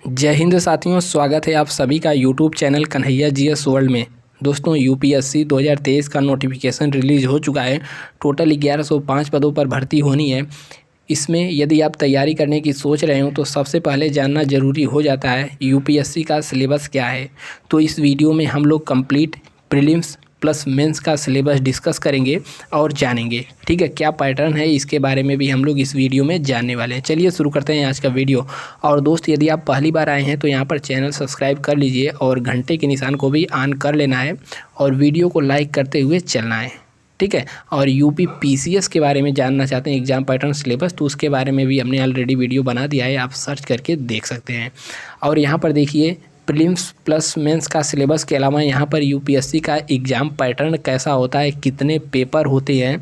जय हिंद साथियों, स्वागत है आप सभी का YouTube channel Kanhaiya GS world में। दोस्तों, यूपीएससी 2023 का नोटिफिकेशन रिलीज़ हो चुका है। टोटल 1105 पदों पर भर्ती होनी है। इसमें यदि आप तैयारी करने की सोच रहे हो तो सबसे पहले जानना ज़रूरी हो जाता है यूपीएससी का सिलेबस क्या है। तो इस वीडियो में हम लोग कंप्लीट प्रीलिम्स प्लस मेंस का सिलेबस डिस्कस करेंगे और जानेंगे। ठीक है, क्या पैटर्न है इसके बारे में भी हम लोग इस वीडियो में जानने वाले हैं। चलिए शुरू करते हैं आज का वीडियो। और दोस्त, यदि आप पहली बार आए हैं तो यहाँ पर चैनल सब्सक्राइब कर लीजिए और घंटे के निशान को भी ऑन कर लेना है और वीडियो को लाइक करते हुए चलना है। ठीक है, और यूपी पीसीएस के बारे में जानना चाहते हैं, एग्जाम पैटर्न सिलेबस, तो उसके बारे में भी हमने ऑलरेडी वीडियो बना दिया है, आप सर्च करके देख सकते हैं। और यहाँ पर देखिए, प्रीलिम्स प्लस मेंस का सिलेबस के अलावा यहाँ पर यूपीएससी का एग्ज़ाम पैटर्न कैसा होता है, कितने पेपर होते हैं,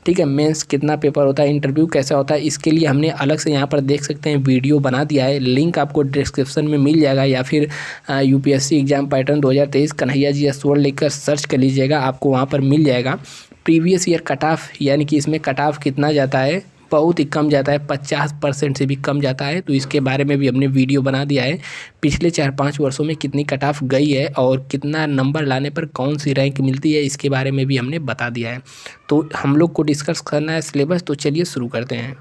ठीक है, मेंस कितना पेपर होता है, इंटरव्यू कैसा होता है, इसके लिए हमने अलग से यहाँ पर देख सकते हैं वीडियो बना दिया है। लिंक आपको डिस्क्रिप्शन में मिल जाएगा या फिर UPSC exam pattern 2023 Kanhaiya GS world लिखकर सर्च कर लीजिएगा, आपको वहाँ पर मिल जाएगा। प्रीवियस ईयर कट ऑफ, यानी कि इसमें कट ऑफ कितना जाता है, बहुत ही कम जाता है, 50% से भी कम जाता है। तो इसके बारे में भी हमने वीडियो बना दिया है। पिछले 4-5 वर्षों में कितनी कट ऑफ गई है और कितना नंबर लाने पर कौन सी रैंक मिलती है, इसके बारे में भी हमने बता दिया है। तो हम लोग को डिस्कस करना है सिलेबस, तो चलिए शुरू करते हैं।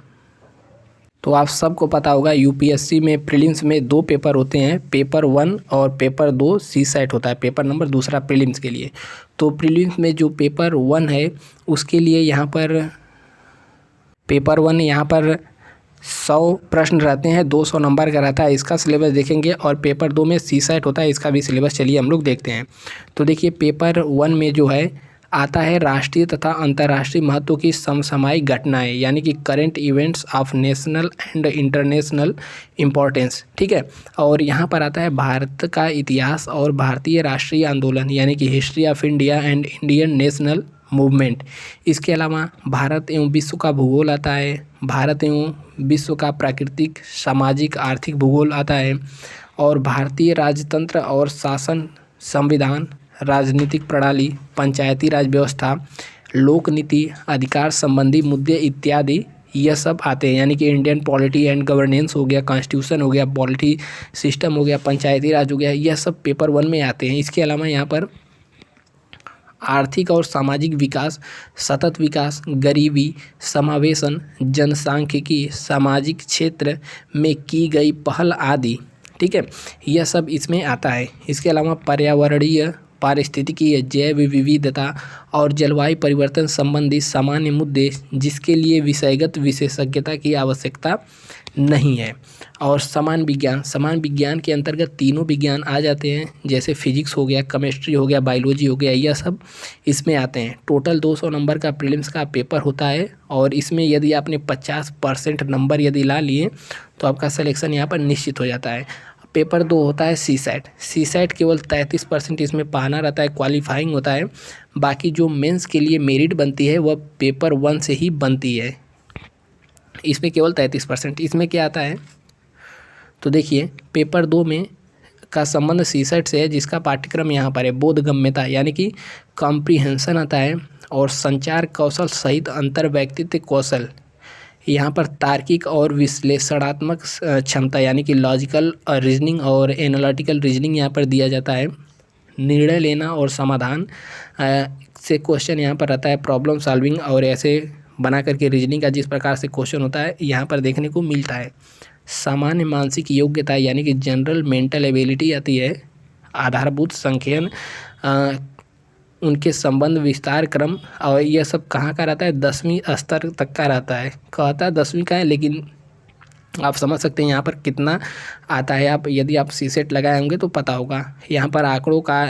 तो आप सबको पता होगा यूपीएससी में प्रीलिम्स में 2 पेपर होते हैं, पेपर 1 और पेपर 2 सी सेट होता है, पेपर नंबर दूसरा प्रीलिम्स के लिए। तो प्रीलिम्स में जो पेपर 1 है उसके लिए यहाँ पर पेपर 1 यहाँ पर 100 प्रश्न रहते हैं, 200 नंबर का रहता है, इसका सिलेबस देखेंगे। और पेपर 2 में सी सेट होता है, इसका भी सिलेबस चलिए हम लोग देखते हैं। तो देखिए, पेपर 1 में जो है आता है राष्ट्रीय तथा अंतर्राष्ट्रीय महत्व की समसामयिक घटनाएं, यानी कि current events of national and international importance. ठीक है, और यहाँ पर आता है भारत का इतिहास और भारतीय राष्ट्रीय आंदोलन, यानी कि history of India and Indian national movement. इसके अलावा भारत एवं विश्व का भूगोल आता है, भारत एवं विश्व का प्राकृतिक सामाजिक आर्थिक भूगोल आता है, और भारतीय राजतंत्र और शासन, संविधान, राजनीतिक प्रणाली, पंचायती राज व्यवस्था, लोक नीति, अधिकार संबंधी मुद्दे इत्यादि, यह सब आते हैं। यानी कि इंडियन पॉलिटी एंड गवर्नेंस हो गया, कॉन्स्टिट्यूशन हो गया, पॉलिटी सिस्टम हो गया, पंचायती राज हो गया, यह सब पेपर 1 में आते हैं। इसके अलावा यहाँ पर आर्थिक और सामाजिक विकास, सतत विकास, गरीबी, समावेशन, जनसांख्यिकी, सामाजिक क्षेत्र में की गई पहल आदि, ठीक है, यह सब इसमें आता है। इसके अलावा पर्यावरणीय, पारिस्थितिकीय, जैव विविधता और जलवायु परिवर्तन संबंधी सामान्य मुद्दे, जिसके लिए विषयगत विशेषज्ञता की आवश्यकता नहीं है। और समान विज्ञान के अंतर्गत तीनों विज्ञान आ जाते हैं, जैसे फिजिक्स हो गया, केमिस्ट्री हो गया, बायोलॉजी हो गया, यह सब इसमें आते हैं। टोटल 200 नंबर का प्रीलिम्स का पेपर होता है और इसमें यदि आपने 50% नंबर यदि ला लिए तो आपका सिलेक्शन यहाँ पर निश्चित हो जाता है। पेपर 2 होता है सी सेट केवल 33% इसमें पाना रहता है, क्वालिफाइंग होता है। बाकी जो मेंस के लिए मेरिट बनती है वह पेपर 1 से ही बनती है, इसमें केवल 33%। इसमें क्या आता है, तो देखिए, पेपर 2 में का संबंध सी सेट से है, जिसका पाठ्यक्रम यहाँ पर है बोधगम्यता, यानी कि कॉम्प्रिहेंशन आता है, और संचार कौशल सहित अंतर व्यक्तित्व कौशल, यहाँ पर तार्किक और विश्लेषणात्मक क्षमता, यानी कि लॉजिकल रीजनिंग और एनालिटिकल रीजनिंग यहाँ पर दिया जाता है। निर्णय लेना और समाधान से क्वेश्चन यहाँ पर रहता है, प्रॉब्लम सॉल्विंग, और ऐसे बना करके रीजनिंग का जिस प्रकार से क्वेश्चन होता है यहाँ पर देखने को मिलता है। सामान्य मानसिक योग्यता, यानी कि जनरल मेंटल एबिलिटी आती है। आधारभूत संख्यन, उनके संबंध, विस्तार क्रम, और यह सब कहाँ का रहता है, 10वीं स्तर तक का रहता है। कहता है 10वीं का है, लेकिन आप समझ सकते हैं यहाँ पर कितना आता है। आप यदि आप सी सेट लगाए होंगे तो पता होगा। यहाँ पर आंकड़ों का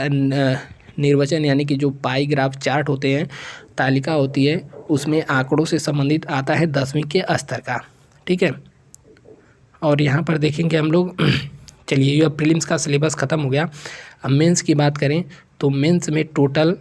निर्वचन, यानी कि जो पाई ग्राफ चार्ट होते हैं, तालिका होती है, उसमें आंकड़ों से संबंधित आता है 10वीं के स्तर का। ठीक है, और यहाँ पर देखेंगे हम लोग चलिए, यह प्रीलिम्स का सिलेबस ख़त्म हो गया। अब मेंस की बात करें तो मेंस में टोटल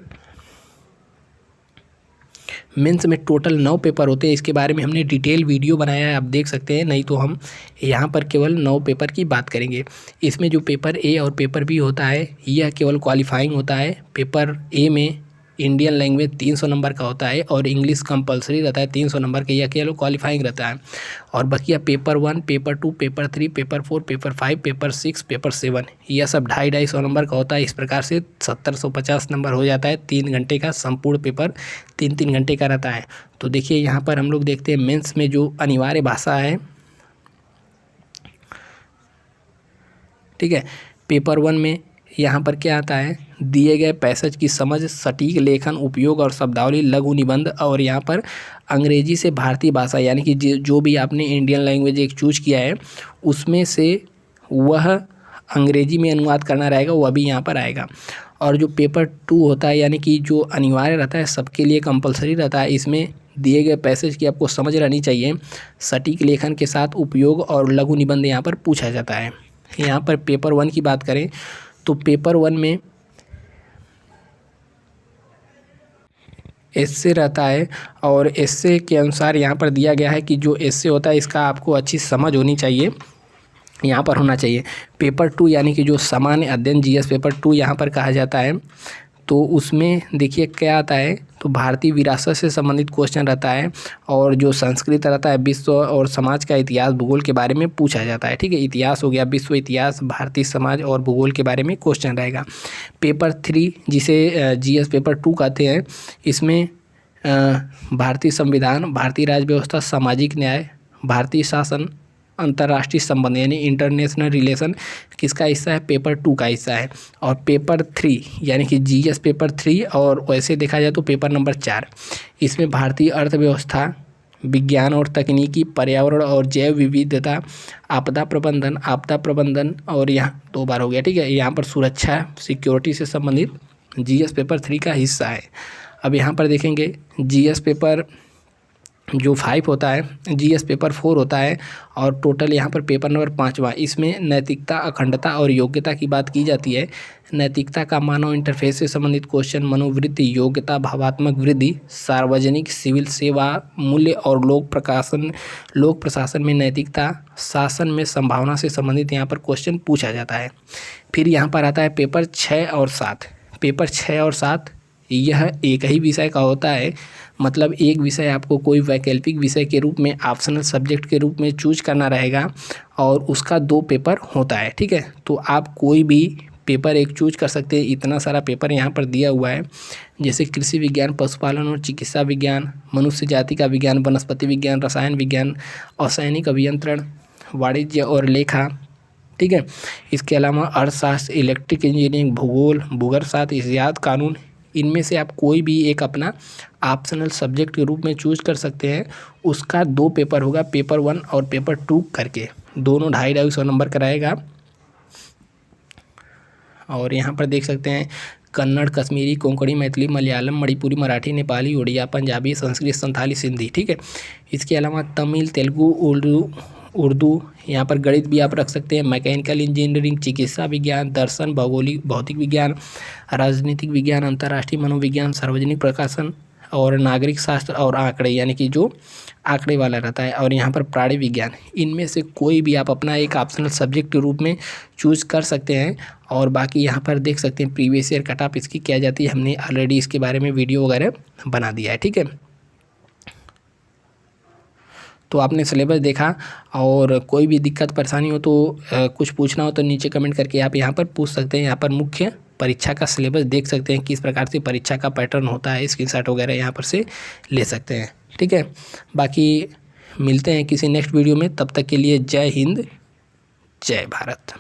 9 पेपर होते हैं। इसके बारे में हमने डिटेल वीडियो बनाया है, आप देख सकते हैं। नहीं तो हम यहाँ पर केवल 9 पेपर की बात करेंगे। इसमें जो पेपर ए और पेपर बी होता है, यह केवल क्वालिफाइंग होता है। पेपर ए में इंडियन लैंग्वेज 300 नंबर का होता है और इंग्लिश कंपलसरी रहता है 300 नंबर का, यह केवल क्वालिफाइंग रहता है। और बकिया paper 1, paper 2, paper 3, paper 4, paper 5, paper 6, paper 7 यह सब 250-250 नंबर का होता है। इस प्रकार से 1750 नंबर हो जाता है। 3 घंटे का संपूर्ण पेपर 3-3 घंटे का रहता है। तो देखिए यहाँ पर हम लोग देखते हैं मेंस में जो अनिवार्य भाषा है, ठीक है, पेपर 1 में यहाँ पर क्या आता है, दिए गए पैसेज की समझ, सटीक लेखन, उपयोग और शब्दावली, लघु निबंध। और यहाँ पर अंग्रेजी से भारतीय भाषा यानी कि जो भी आपने इंडियन लैंग्वेज एक चूज किया है उसमें से वह अंग्रेजी में अनुवाद करना रहेगा, वह भी यहाँ पर आएगा। और जो पेपर 2 होता है यानी कि जो अनिवार्य रहता है, सबके लिए कंपलसरी रहता है, इसमें दिए गए पैसेज की आपको समझ रहनी चाहिए, सटीक लेखन के साथ उपयोग और लघु निबंध यहाँ पर पूछा जाता है। यहाँ पर पेपर 1 की बात करें तो पेपर 1 में एस्से रहता है और एस्से के अनुसार यहाँ पर दिया गया है कि जो एस्से होता है इसका आपको अच्छी समझ होनी चाहिए, यहाँ पर होना चाहिए। पेपर 2 यानी कि जो सामान्य अध्ययन जीएस पेपर 2 यहाँ पर कहा जाता है, तो उसमें देखिए क्या आता है, तो भारतीय विरासत से संबंधित क्वेश्चन रहता है और जो संस्कृत रहता है, विश्व और समाज का इतिहास भूगोल के बारे में पूछा जाता है, ठीक है। इतिहास हो गया, विश्व इतिहास, भारतीय समाज और भूगोल के बारे में क्वेश्चन रहेगा। पेपर 3 जिसे जीएस पेपर 2 कहते हैं, इसमें भारतीय संविधान, भारतीय राज्य व्यवस्था, सामाजिक न्याय, भारतीय शासन, अंतर्राष्ट्रीय संबंध यानी इंटरनेशनल रिलेशन किसका हिस्सा है, पेपर 2 का हिस्सा है। और पेपर 3 यानी कि जीएस पेपर 3 और वैसे देखा जाए तो पेपर नंबर 4, इसमें भारतीय अर्थव्यवस्था, विज्ञान और तकनीकी, पर्यावरण और जैव विविधता, आपदा प्रबंधन और यहाँ 2 बार हो गया, ठीक है। यहाँ पर सुरक्षा, सिक्योरिटी से संबंधित जीएस पेपर 3 का हिस्सा है। अब यहाँ पर देखेंगे जीएस पेपर जो 5 होता है, जीएस पेपर 4 होता है और टोटल यहाँ पर पेपर नंबर 5वां, इसमें नैतिकता, अखंडता और योग्यता की बात की जाती है। नैतिकता का मानव इंटरफेस से संबंधित क्वेश्चन, मनोवृत्ति, योग्यता, भावात्मक वृद्धि, सार्वजनिक सिविल सेवा, मूल्य और लोक प्रशासन में नैतिकता, शासन में संभावना से संबंधित यहाँ पर क्वेश्चन पूछा जाता है। फिर यहाँ पर आता है पेपर 6 और 7। पेपर 6 और 7 यह एक ही विषय का होता है, मतलब एक विषय आपको कोई वैकल्पिक विषय के रूप में, ऑप्शनल सब्जेक्ट के रूप में चूज करना रहेगा और उसका 2 पेपर होता है, ठीक है। तो आप कोई भी पेपर एक चूज कर सकते हैं। इतना सारा पेपर यहाँ पर दिया हुआ है, जैसे कृषि विज्ञान, पशुपालन और चिकित्सा विज्ञान, मनुष्य जाति का विज्ञान, वनस्पति विज्ञान, रसायन विज्ञान, असैनिक अभियंत्रण, वाणिज्य और लेखा, ठीक है। इसके अलावा अर्थशास्त्र, इलेक्ट्रिक इंजीनियरिंग, भूगोल, भूगर्भशास्त्र, इतिहास, कानून, इनमें से आप कोई भी एक अपना ऑप्शनल सब्जेक्ट के रूप में चूज कर सकते हैं। उसका 2 पेपर होगा, पेपर 1 और पेपर 2 करके, दोनों 250-250 नंबर का रहेगा। और यहाँ पर देख सकते हैं कन्नड़, कश्मीरी, कोंकणी, मैथिली, मलयालम, मणिपुरी, मराठी, नेपाली, उड़िया, पंजाबी, संस्कृत, संथाली, सिंधी, ठीक है। इसके अलावा तमिल, तेलुगु, उर्दू, यहाँ पर गणित भी आप रख सकते हैं, मैकेनिकल इंजीनियरिंग, चिकित्सा विज्ञान, दर्शन, भौतिक विज्ञान, राजनीतिक विज्ञान, अंतर्राष्ट्रीय मनोविज्ञान, सार्वजनिक प्रकाशन और नागरिक शास्त्र और आंकड़े यानी कि जो आंकड़े वाला रहता है, और यहाँ पर प्राणी विज्ञान। इनमें से कोई भी आप अपना एक ऑप्शनल सब्जेक्ट के रूप में चूज कर सकते हैं। और बाकी यहाँ पर देख सकते हैं प्रीवियस ईयर कट ऑफ इसकी क्या जाती है, हमने ऑलरेडी इसके बारे में वीडियो वगैरह बना दिया है, ठीक है। तो आपने सिलेबस देखा, और कोई भी दिक्कत परेशानी हो तो कुछ पूछना हो तो नीचे कमेंट करके आप यहाँ पर पूछ सकते हैं। यहाँ पर मुख्य परीक्षा का सिलेबस देख सकते हैं, किस प्रकार से परीक्षा का पैटर्न होता है, स्क्रीनशॉट वगैरह यहाँ पर से ले सकते हैं, ठीक है। बाकी मिलते हैं किसी नेक्स्ट वीडियो में, तब तक के लिए जय हिंद, जय भारत।